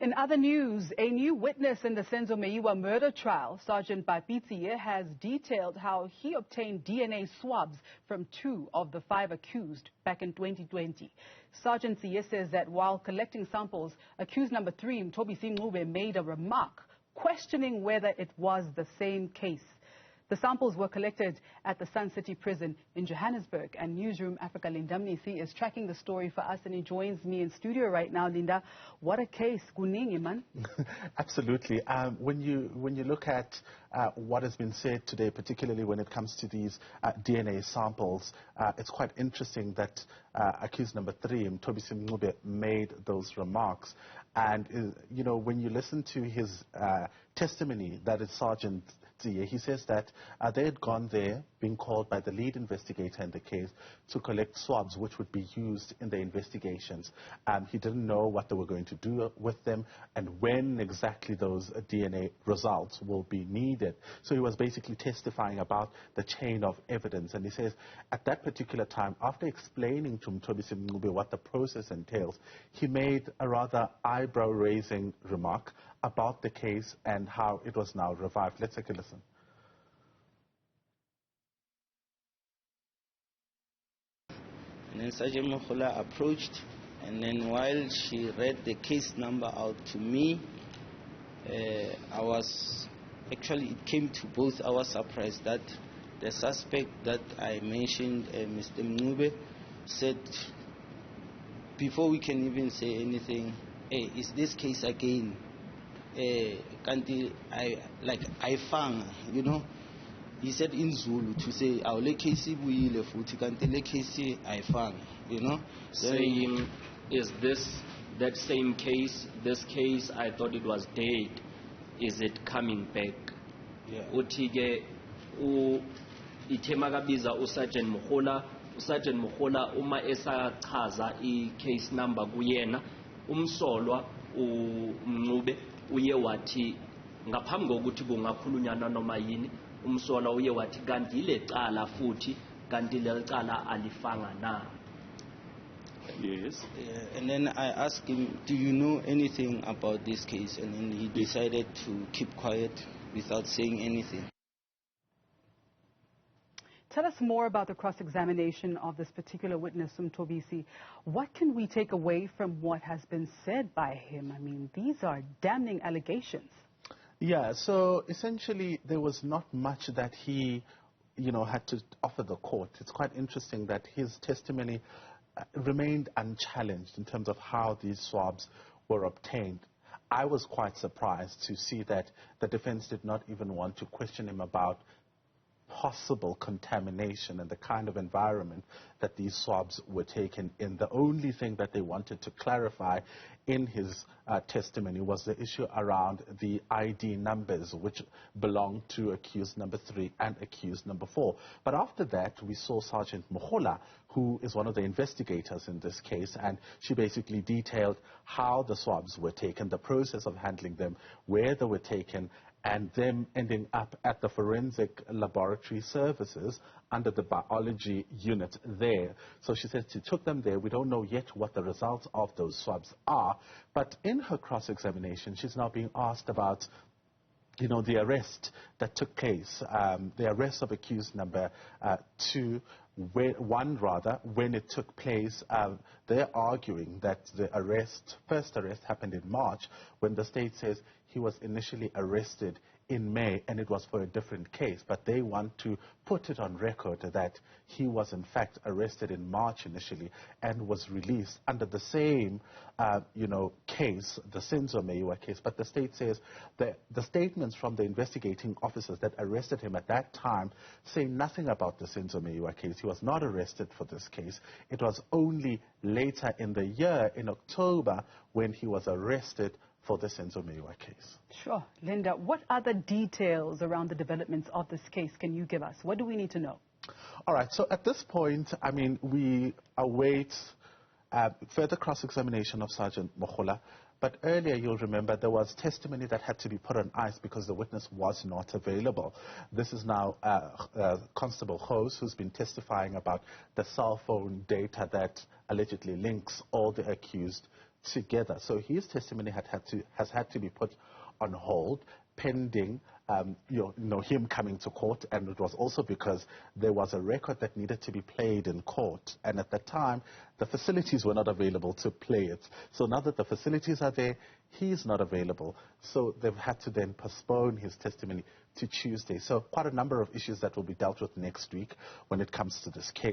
In other news, a new witness in the Senzo Meyiwa murder trial, Sergeant Papi Tsie, has detailed how he obtained DNA swabs from 2 of the 5 accused back in 2020. Sergeant Tsie says that while collecting samples, accused number 3, Mnisi, made a remark questioning whether it was the same case. The samples were collected at the Sun City prison in Johannesburg, and Newzroom Afrika Mnisi is tracking the story for us, and he joins me in studio right now. Linda, what a case. Kuningi, man. Absolutely. When you look at what has been said today, particularly when it comes to these DNA samples, it's quite interesting that accused number 3, Mnisi, made those remarks. And, you know, when you listen to his testimony, that is Sergeant Tsie, he says that they had gone there, being called by the lead investigator in the case, to collect swabs which would be used in the investigations. He didn't know what they were going to do with them and when exactly those DNA results will be needed. So he was basically testifying about the chain of evidence. And he says at that particular time, after explaining to Mnisi what the process entails, he made a rather eyebrow-raising remark about the case and how it was now revived. Let's take a listen. And then Sergeant Meyiwa approached, and then while she read the case number out to me, it came to both our surprise that the suspect that I mentioned, Mr. Mnisi, said, before we can even say anything, hey, is this case again? I found, you know, he said in Zulu to say, our case buile futhi kanti le case I found, you know. Saying, is this that same case? This case, I thought it was dead. Is it coming back? Yeah. Utige itemagabiza uSergeant Meyiwa. uSergeant Meyiwa uma esachaza i-case number kuyena, umsolwa uMncube uye wathi ngaphambi kokuthi kungakhulunyana noma yini, umsolwa uye wathi kanti ile cala futhi kanti le cala alifanga na. Yes. And then I asked him, do you know anything about this case? And then he decided to keep quiet without saying anything. Tell us more about the cross-examination of this particular witness, Mnisi. What can we take away from what has been said by him? I mean, these are damning allegations. Yeah, so essentially there was not much that he, you know, had to offer the court. It's quite interesting that his testimony remained unchallenged in terms of how these swabs were obtained. I was quite surprised to see that the defense did not even want to question him about possible contamination and the kind of environment that these swabs were taken in. The only thing that they wanted to clarify in his testimony was the issue around the ID numbers, which belonged to accused number 3 and accused number 4. But after that, we saw Sergeant Meyiwa, who is one of the investigators in this case, and she basically detailed how the swabs were taken, the process of handling them, where they were taken, and them ending up at the forensic laboratory services under the biology unit there. So she says she took them there. We don't know yet what the results of those swabs are. But in her cross-examination, she's now being asked about, you know, the arrest that took place, the arrest of accused number 1 when it took place. They're arguing that the first arrest happened in March, when the state says he was initially arrested in May and it was for a different case. But they want to put it on record that he was in fact arrested in March initially and was released under the same, case, the Senzo Meyiwa case. But the state says that the statements from the investigating officers that arrested him at that time say nothing about the Senzo Meyiwa case. He was not arrested for this case. It was only later in the year, in October, when he was arrested for the Senzo Meyiwa case. Sure. Linda, what other details around the developments of this case can you give us? What do we need to know? All right. So at this point, I mean, we await further cross-examination of Sergeant Meyiwa. But earlier, you'll remember, there was testimony that had to be put on ice because the witness was not available. This is now Constable Hose, who's been testifying about the cell phone data that allegedly links all the accused together. So his testimony has had to be put on hold pending him coming to court, and it was also because there was a record that needed to be played in court, and at the time the facilities were not available to play it. So now that the facilities are there, he's not available, so they've had to then postpone his testimony to Tuesday. So quite a number of issues that will be dealt with next week when it comes to this case.